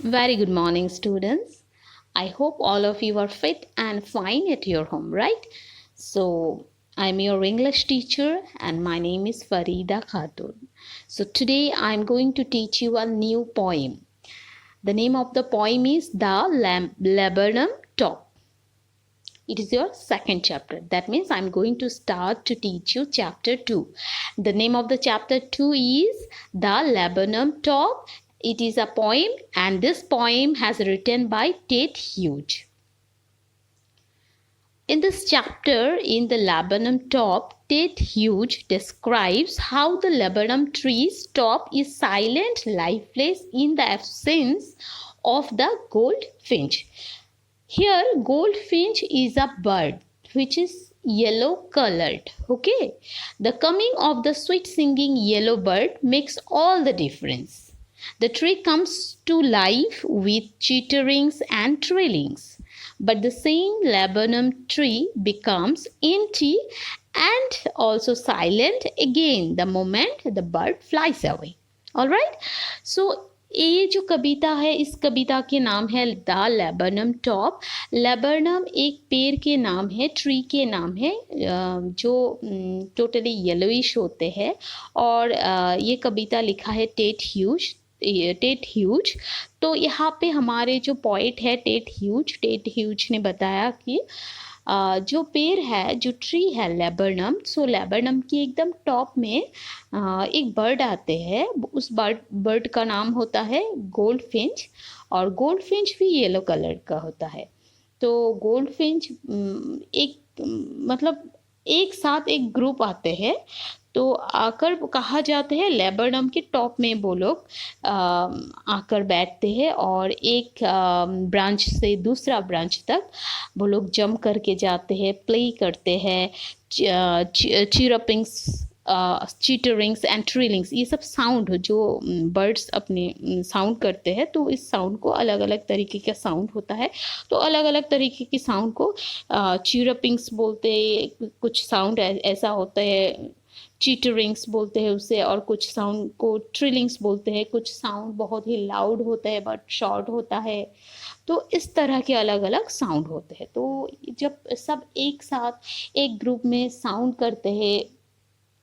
Very good morning, students. I hope all of you are fit and fine at your home, right? So, I'm your English teacher and my name is Farida Khatun. So, today I'm going to teach you a new poem. The name of the poem is The Laburnum Top. It is your second chapter. That means I'm going to start to teach you chapter 2. The name of the chapter 2 is The Laburnum Top. It is a poem and this poem has written by Tate Hughes. In this chapter, in the laburnum top, Tate Hughes describes how the laburnum tree's top is silent, lifeless in the absence of the goldfinch. Here, goldfinch is a bird which is yellow colored. Okay, the coming of the sweet singing yellow bird makes all the difference. The tree comes to life with chitterings and trillings, but the same laburnum tree becomes empty and also silent again the moment the bird flies away. All right, so ये जो कविता है, इस कविता के नाम है the laburnum top. Laburnum एक पेड़ के नाम है, ट्री के नाम है जो टोटली येलोइश होते हैं. और ये कविता लिखा है टेट ह्यूज. तो यहाँ पे हमारे जो पोइट है टेट ह्यूज ने बताया कि जो पेड़ है, जो ट्री है लेबरनम, सो लेबरनम की एकदम टॉप में एक बर्ड आते हैं. उस बर्ड का नाम होता है गोल्डफिंच, और गोल्डफिंच भी येलो कलर का होता है. तो गोल्डफिंच मतलब एक साथ एक ग्रुप आते हैं, तो आकर कहा जाता है लेबरनम के टॉप में वो लोग आकर बैठते हैं और एक ब्रांच से दूसरा ब्रांच तक वो लोग जंप करके जाते हैं, प्ले करते हैं. चिरपिंग्स, चीटरिंग्स एंड ट्रिलिंग्स, ये सब साउंड जो बर्ड्स अपने साउंड करते हैं, तो इस साउंड को अलग अलग तरीके का साउंड होता है. तो अलग अलग तरीके की साउंड को चिरपिंग्स बोलते हैं, कुछ साउंड ऐसा होता है चीटरिंग्स बोलते हैं उसे, और कुछ साउंड को ट्रिलिंग्स बोलते हैं. कुछ साउंड बहुत ही लाउड होता है बट शॉर्ट होता है. तो इस तरह के अलग अलग साउंड होते हैं. तो जब सब एक साथ एक ग्रुप में साउंड करते हैं,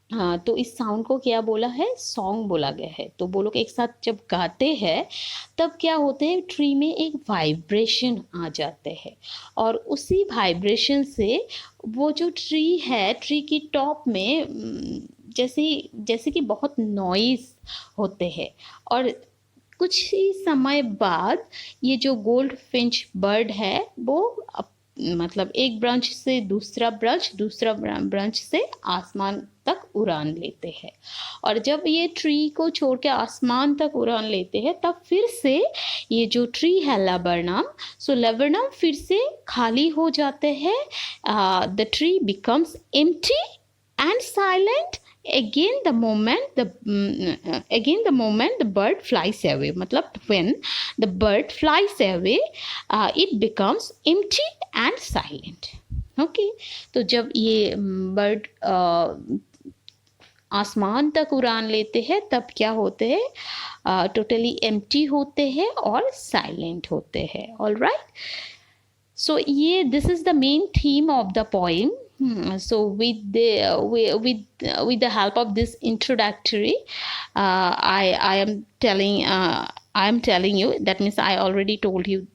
हाँ, तो इस साउंड को क्या बोला है, सॉन्ग बोला गया है. तो वो लोग एक साथ जब गाते हैं तब क्या होते हैं, ट्री में एक वाइब्रेशन आ जाते हैं, और उसी वाइब्रेशन से वो जो ट्री है, ट्री की टॉप में जैसे कि बहुत नॉइज होते हैं. और कुछ ही समय बाद ये जो गोल्डफिंच बर्ड है वो मतलब एक ब्रांच से दूसरा ब्रांच से आसमान तक उड़ान लेते हैं. और जब ये ट्री को छोड़ के आसमान तक उड़ान लेते हैं, तब फिर से ये जो ट्री है लेबरनम, सो लेबरनम फिर से खाली हो जाते हैं. The tree becomes empty and silent again the moment the bird flies away. मतलब when the bird flies away it becomes empty and silent. okay, तो जब ये बर्ड आसमान तक उड़ान लेते हैं तब क्या होते हैं, टोटली एम्प्टी होते हैं और साइलेंट होते हैं. ऑल राइट, सो ये this is the main theme of the poem. So with the help of this introductory, I am telling you, that means I already told you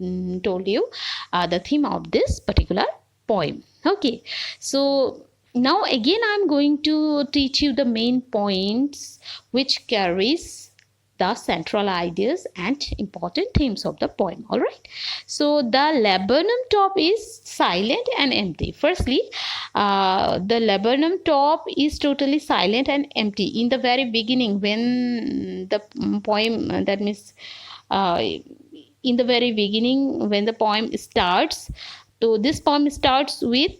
the theme of this particular poem. Okay, so now again I am going to teach you the main points which carries the central ideas and important themes of the poem. All right, so the laburnum top is silent and empty. Firstly, the laburnum top is totally silent and empty in the very beginning when the poem, that means in the very beginning when the poem starts. So this poem starts with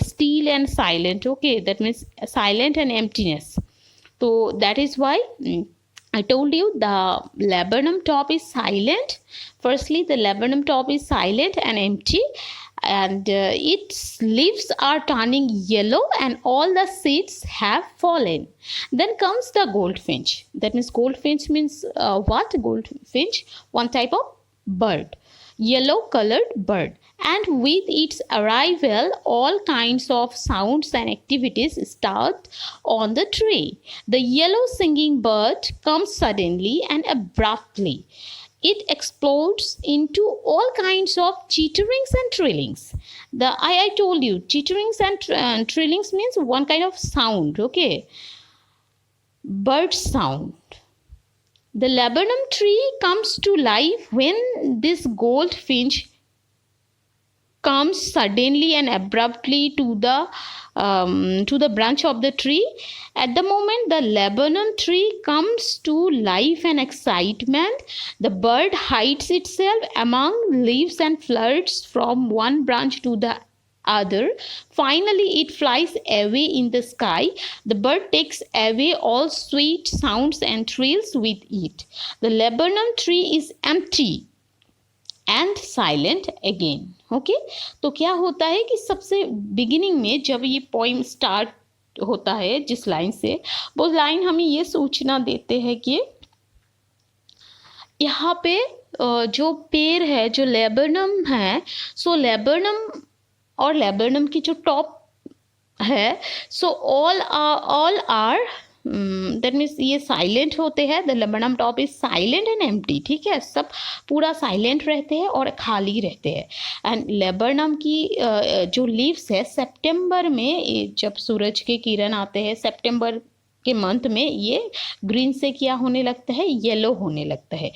still and silent. Okay, that means silent and emptiness. So that is why I told you the laburnum top is silent. Firstly, the laburnum top is silent and empty, and its leaves are turning yellow and all the seeds have fallen. Then comes the goldfinch. That means goldfinch means what? Goldfinch, one type of bird, yellow colored bird, and with its arrival all kinds of sounds and activities start on the tree. The yellow singing bird comes suddenly and abruptly. It explodes into all kinds of chitterings and trillings. I told you chitterings and trillings means one kind of sound, okay, bird sound. The laburnum tree comes to life when this goldfinch comes suddenly and abruptly to the branch of the tree. At the moment the laburnum tree comes to life and excitement, the bird hides itself among leaves and flirts from one branch to the other. Finally it flies away in the sky. The bird takes away all sweet sounds and trills with it. The laburnum tree is empty and silent again. Okay, तो क्या होता है कि सबसे beginning में जब ये poem start होता है जिस लाइन से, वो लाइन हमें ये सूचना देते हैं कि यहाँ पे जो पेड़ है, जो लेबरनम है, सो लेबरनम और लेबरनम की जो टॉप है, so all are that means ये साइलेंट होते हैं. The laburnum top is silent and empty. ठीक है, सब पूरा साइलेंट रहते हैं और खाली रहते हैं. एंड लेबरनम की जो लीव्स है, सितंबर में जब सूरज के किरण आते हैं, सितंबर के मंथ में ये ग्रीन से क्या होने लगता है, येलो होने लगता है.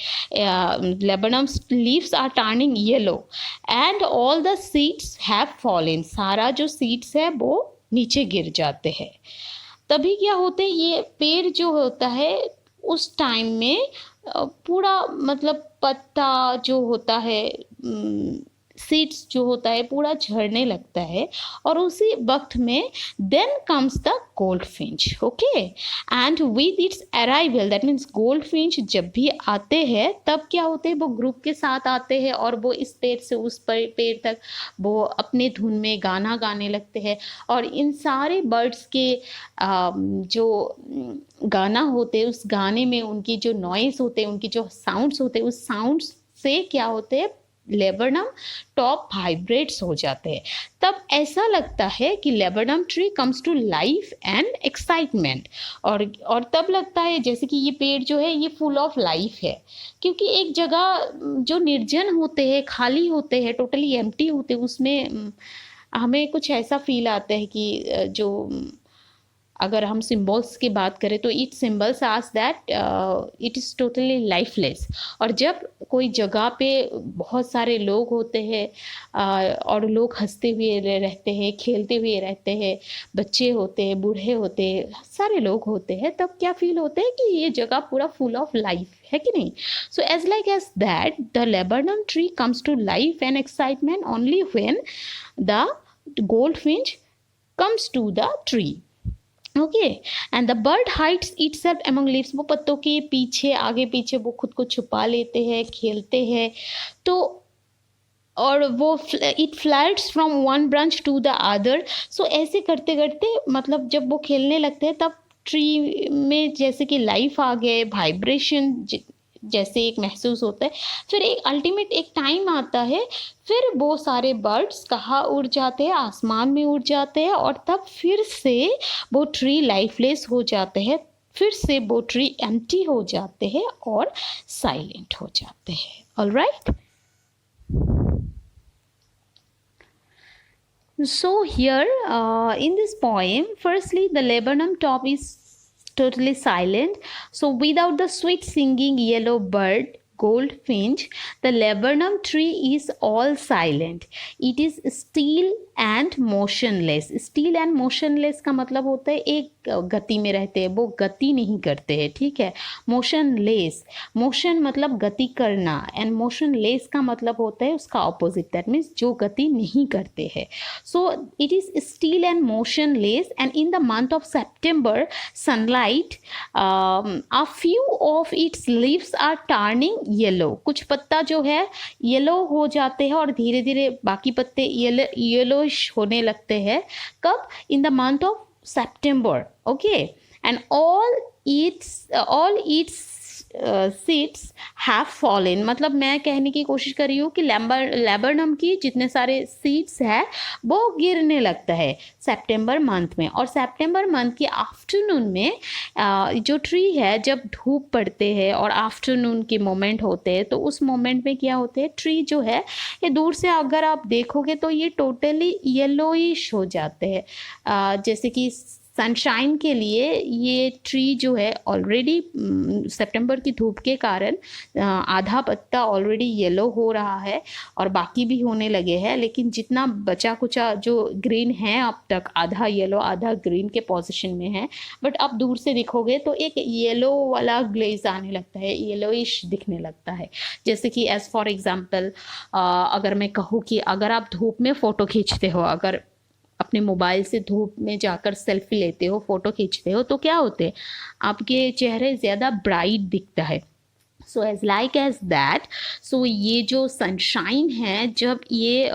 Laburnum leaves are turning yellow and all the seeds have fallen. सारा जो सीड्स है वो नीचे गिर जाते हैं. तभी क्या होते हैं, ये पेड़ जो होता है उस टाइम में पूरा मतलब पत्ता जो होता है, सीड्स जो होता है पूरा झड़ने लगता है. और उसी वक्त में then comes the goldfinch. Okay, and with its arrival, that means goldfinch जब भी आते हैं तब क्या होते हैं, वो ग्रुप के साथ आते हैं और वो इस पेड़ से उस पेड़ तक वो अपने धुन में गाना गाने लगते हैं. और इन सारे बर्ड्स के जो गाना होते हैं, उस गाने में उनकी जो नॉइस होते हैं, उनकी जो साउंड्स होते हैं, उस साउंड्स से क्या होते हैं, लेबरनम टॉप वाइब्रेट्स हो जाते हैं. तब ऐसा लगता है कि laburnum tree comes to life and excitement. और तब लगता है जैसे कि ये पेड़ जो है ये फुल ऑफ लाइफ है, क्योंकि एक जगह जो निर्जन होते हैं, खाली होते हैं, टोटली एम्प्टी होते हैं, उसमें हमें कुछ ऐसा फील आता है कि जो अगर हम सिम्बल्स की बात करें तो it symbols as that it is totally lifeless. और जब कोई जगह पे बहुत सारे लोग होते हैं और लोग हंसते हुए रहते हैं, खेलते हुए रहते हैं, बच्चे होते हैं, बूढ़े होते हैं, सारे लोग होते हैं, तब क्या फील होता है कि ये जगह पूरा फुल ऑफ लाइफ है कि नहीं. So as like as that the laburnum tree comes to life and excitement only when the goldfinch comes to the tree. Okay, and the bird hides itself among leaves. वो पत्तों के पीछे, आगे पीछे वो खुद को छुपा लेते हैं, खेलते हैं. तो और वो it flights from one branch to the other. So ऐसे करते करते मतलब जब वो खेलने लगते हैं तब ट्री में जैसे कि लाइफ आ गए, वाइब्रेशन जैसे एक महसूस होता है. फिर एक अल्टीमेट एक टाइम आता है, फिर वो सारे बर्ड्स कहाँ उड़ जाते हैं, आसमान में उड़ जाते हैं, और तब फिर से वो ट्री लाइफलेस हो जाते हैं, फिर से वो ट्री एम्प्टी हो जाते हैं और साइलेंट हो जाते हैं. Alright, so here in this poem, firstly the laburnum top is totally silent. So without the sweet singing yellow bird goldfinch, the laburnum tree is all silent. It is still and motionless. Still and motionless का मतलब होता है एक गति में रहते हैं, वो गति नहीं करते हैं. ठीक है, मोशनलेस, मोशन मतलब गति करना, एंड मोशनलेस का मतलब होता है उसका ऑपोजिट, दैट मीन्स जो गति नहीं करते हैं. So it is still and motionless, and in the month of September sunlight, a few of its leaves are turning yellow, कुछ पत्ता जो है येलो हो जाते हैं और धीरे धीरे बाकी पत्ते येलोइश होने लगते हैं। कब? In the month of September, okay. And all its seeds have fallen, मतलब मैं कहने की कोशिश कर रही हूँ कि लेबरनम की जितने सारे सीड्स है वो गिरने लगता है सितंबर मंथ में। और सितंबर मंथ के आफ्टरनून में जो ट्री है, जब धूप पड़ते हैं और आफ्टरनून के मोमेंट होते हैं, तो उस मोमेंट में क्या होते हैं, ट्री जो है ये दूर से अगर आप देखोगे तो ये टोटली येलोइश हो जाते हैं। जैसे कि सनशाइन के लिए ये ट्री जो है ऑलरेडी सितंबर की धूप के कारण आधा पत्ता ऑलरेडी येलो हो रहा है और बाकी भी होने लगे हैं, लेकिन जितना बचा कुचा जो ग्रीन है अब तक आधा येलो आधा ग्रीन के पोजीशन में है, बट अब दूर से दिखोगे तो एक येलो वाला ग्लेज आने लगता है, येलोइश दिखने लगता है। जैसे कि एज फॉर एग्जांपल अगर मैं कहूँ कि अगर आप धूप में फ़ोटो खींचते हो, अगर अपने मोबाइल से धूप में जाकर सेल्फी लेते हो, फोटो खींचते हो, तो क्या होते हैं, आपके चेहरे ज़्यादा ब्राइट दिखता है। So as like as that, so ये जो सनशाइन है जब ये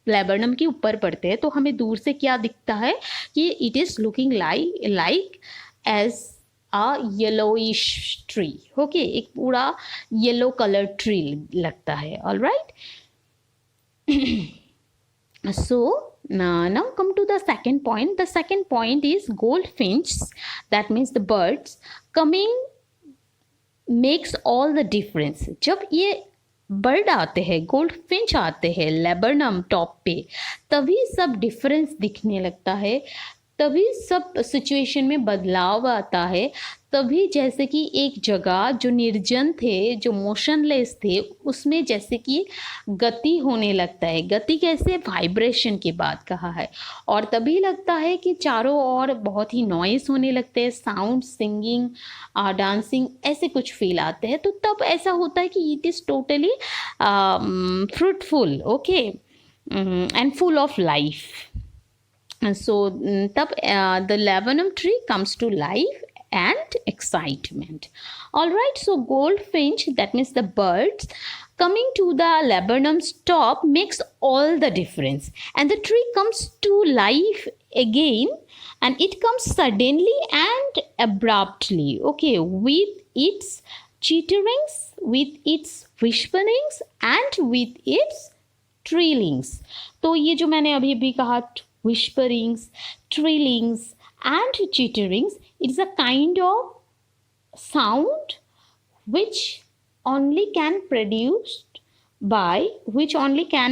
लेबरनम के ऊपर पड़ते हैं तो हमें दूर से क्या दिखता है कि it is looking like as a yellowish tree, okay, एक पूरा येलो कलर ट्री लगता है। Alright, so now come to the second point. The second point is goldfinch, that means the birds coming makes all the difference. जब ये bird आते हैं, goldfinch आते हैं लेबरनम टॉप पे, तभी सब डिफरेंस दिखने लगता है, तभी सब सिचुएशन में बदलाव आता है। तभी जैसे कि एक जगह जो निर्जन थे, जो मोशनलेस थे, उसमें जैसे कि गति होने लगता है। गति कैसे? वाइब्रेशन की बात कहा है। और तभी लगता है कि चारों ओर बहुत ही नॉइस होने लगते हैं, साउंड, सिंगिंग, डांसिंग, ऐसे कुछ फील आते हैं। तो तब ऐसा होता है कि it is totally fruitful, okay, and full of life. So tab the laburnum tree comes to life and excitement. All right, so goldfinch, that means the birds coming to the laburnum's top makes all the difference, and the tree comes to life again, and it comes suddenly and abruptly, okay, with its chitterings, with its whisperings, and with its trillings. तो ये जो मैंने अभी भी कहा, whisperings, trillings and chitterings, it's a kind of sound which only can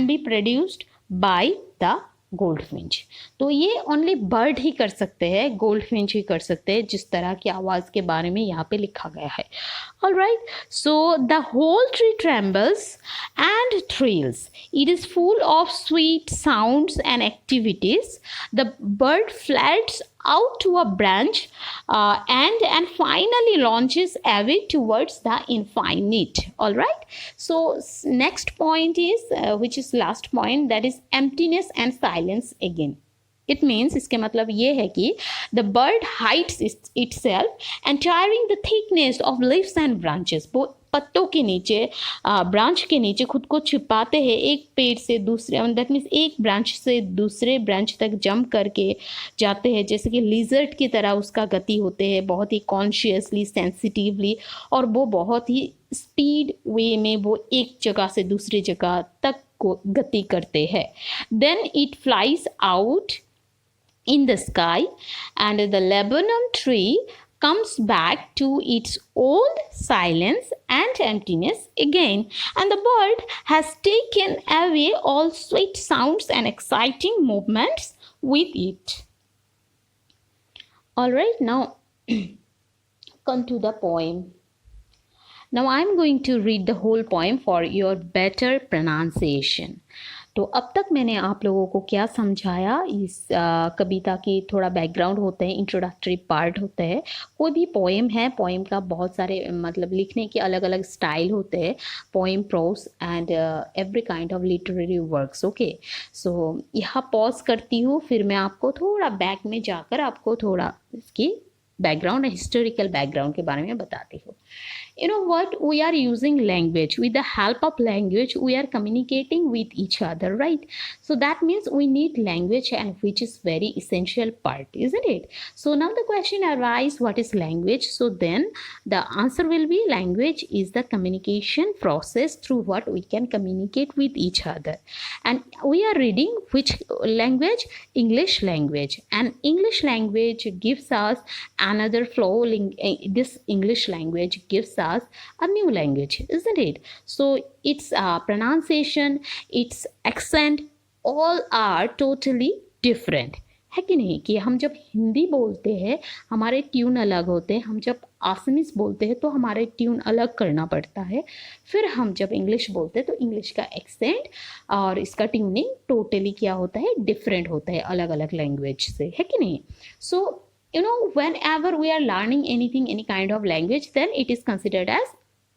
be produced by the goldfinch. तो ये only bird ही कर सकते हैं, गोल्डफिंच ही कर सकते हैं, जिस तरह की आवाज़ के बारे में यहाँ पे लिखा गया है। Alright, so the whole tree trembles and thrills, it is full of sweet sounds and activities. The bird flits out to a branch and finally launches away towards the infinite. All right, so next point is which is last point, that is emptiness and silence again. It means, इसके मतलब ये है कि the bird hides itself entiring the thickness of leaves and branches. वो पत्तों के नीचे, branch के नीचे खुद को छिपाते हैं, एक पेड़ से दूसरे, दैट मीन्स एक ब्रांच से दूसरे ब्रांच तक जंप करके जाते हैं, जैसे कि लिजर्ट की तरह उसका गति होते हैं, बहुत ही कॉन्शियसली, सेंसिटिवली, और वो बहुत ही स्पीड वे में वो एक जगह से दूसरी जगह तक को गति करते हैं। Then it flies out in the sky, and the laburnum tree comes back to its old silence and emptiness again, and the bird has taken away all sweet sounds and exciting movements with it. All right, now come to the poem. Now I am going to read the whole poem for your better pronunciation. तो अब तक मैंने आप लोगों को क्या समझाया, इस कविता की थोड़ा बैकग्राउंड होते हैं, इंट्रोडक्टरी पार्ट होते हैं। कोई भी पोएम है, पोएम का बहुत सारे मतलब लिखने के अलग अलग स्टाइल होते हैं, poem, prose and every kind of literary works, okay. So यहाँ पॉज करती हूँ, फिर मैं आपको थोड़ा बैक में जाकर आपको थोड़ा इसकी बैकग्राउंड, हिस्टोरिकल बैकग्राउंड के बारे में बताती हूँ। You know what, we are using language. With the help of language we are communicating with each other, right? So that means we need language, and which is very essential part, isn't it? So now the question arises, what is language? So then the answer will be, language is the communication process through what we can communicate with each other. And we are reading which language? English language. And English language gives us another flow. This English language gives us a new language, isn't it? So its pronunciation, its accent, all are totally different, है कि नहीं? कि हम जब हिंदी बोलते हैं हमारे tune अलग होते हैं, हम जब आसामीज बोलते हैं तो हमारे ट्यून अलग करना पड़ता है, फिर हम जब इंग्लिश बोलते हैं तो इंग्लिश का एक्सेंट और इसका ट्यूनिंग टोटली क्या होता है? डिफरेंट होता है अलग अलग लैंग्वेज से, है कि नहीं? सो you know, whenever we are learning anything, any kind of language, then it is considered as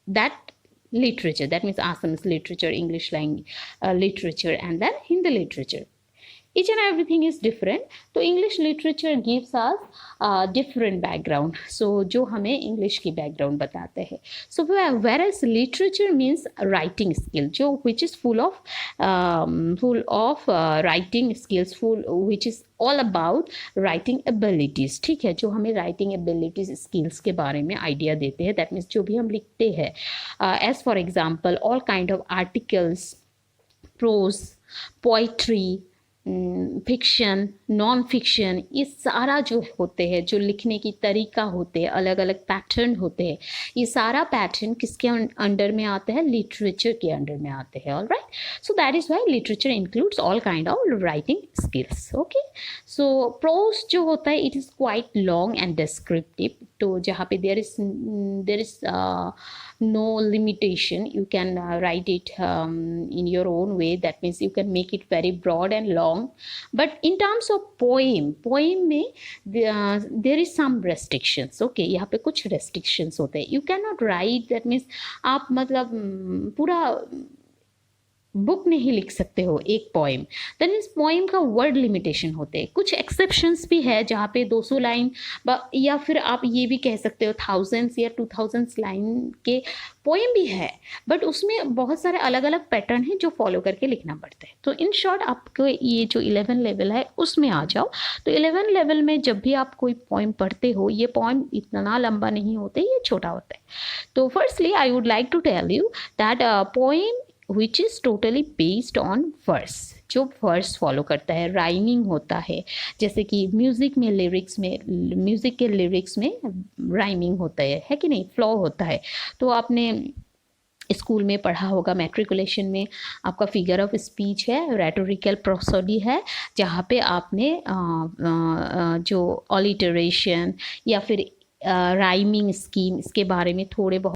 that literature. That means Assamese literature, English language literature, and then Hindi literature. Each and everything is different. तो English literature gives us different background. So जो हमें English की background बताते हैं. So whereas literature means writing skill, जो which is full of writing skills, which is all about writing abilities. ठीक है, जो हमें writing abilities skills के बारे में idea देते हैं. That means जो भी हम लिखते हैं, as for example all kind of articles, prose, poetry, fiction, non fiction, ये सारा जो होते हैं, जो लिखने की तरीका होते हैं, अलग अलग पैटर्न होते हैं, ये सारा पैटर्न किसके अंडर में आता है? लिटरेचर के अंडर में आते हैं. Alright, so that is why literature includes all kind of writing skills. Okay, so prose जो होता है it is quite long and descriptive. तो जहाँ पे there is no limitation, you can write it in your own way. That means you can make it very broad and long. But in terms of poem में there is some restrictions. Okay, यहाँ पे कुछ restrictions होते हैं. You cannot write, that means आप मतलब पूरा book नहीं लिख सकते हो एक पोएम. दैट मीन्स पोएम का वर्ड लिमिटेशन होते हैं. कुछ एक्सेप्शंस भी है जहाँ पे 200 लाइन या फिर आप ये भी कह सकते हो 1000 या 2000 लाइन के पोएम भी है, बट उसमें बहुत सारे अलग अलग पैटर्न हैं जो फॉलो करके लिखना पड़ता है. तो इन शॉर्ट आपको ये जो 11 लेवल है उसमें आ जाओ. तो 11 लेवल में जब भी आप कोई पोएम पढ़ते हो, ये पोएम इतना लंबा नहीं होते, ये छोटा होता है. तो firstly I would like to tell you that poem which is totally based on verse, जो वर्स फॉलो करता है, राइमिंग होता है. जैसे कि म्यूज़िक के लिरिक्स में राइमिंग होता है कि नहीं? फ्लो होता है. तो आपने स्कूल में पढ़ा होगा, मैट्रिकुलेशन में आपका फिगर ऑफ स्पीच है, रेटोरिकल प्रोसोडी है, जहाँ पे आपने जो ऑलिटरेशन या फिर राइमिंग स्कीम, इसके बारे में थोड़े बहुत